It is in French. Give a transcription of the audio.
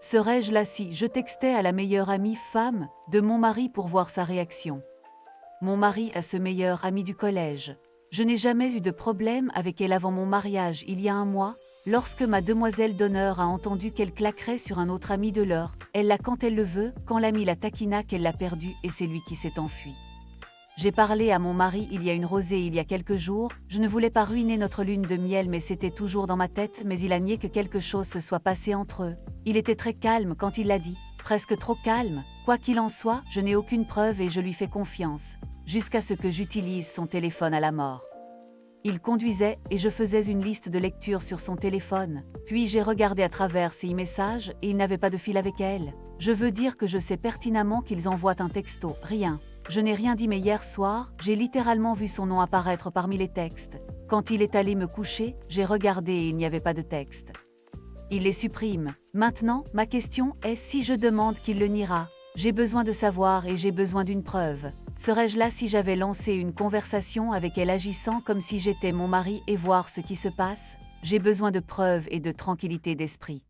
Serais-je là si je textais à la meilleure amie femme de mon mari pour voir sa réaction? Mon mari a ce meilleur ami du collège. Je n'ai jamais eu de problème avec elle avant mon mariage il y a un mois, lorsque ma demoiselle d'honneur a entendu qu'elle claquerait sur un autre ami de leur. Elle l'a quand elle le veut, quand l'ami la taquina qu'elle l'a perdu et c'est lui qui s'est enfui. J'ai parlé à mon mari il y a une rosée il y a quelques jours, je ne voulais pas ruiner notre lune de miel mais c'était toujours dans ma tête mais il a nié que quelque chose se soit passé entre eux. Il était très calme quand il l'a dit, presque trop calme, quoi qu'il en soit, je n'ai aucune preuve et je lui fais confiance, jusqu'à ce que j'utilise son téléphone à la mort. Il conduisait et je faisais une liste de lecture sur son téléphone, puis j'ai regardé à travers ses messages et il n'avait pas de fil avec elle. Je veux dire que je sais pertinemment qu'ils envoient un texto, rien. Je n'ai rien dit mais hier soir, j'ai littéralement vu son nom apparaître parmi les textes. Quand il est allé me coucher, j'ai regardé et il n'y avait pas de texte. Il les supprime. Maintenant, ma question est si je demande qu'il le niera. J'ai besoin de savoir et j'ai besoin d'une preuve. Serais-je là si j'avais lancé une conversation avec elle agissant comme si j'étais mon mari et voir ce qui se passe? J'ai besoin de preuves et de tranquillité d'esprit.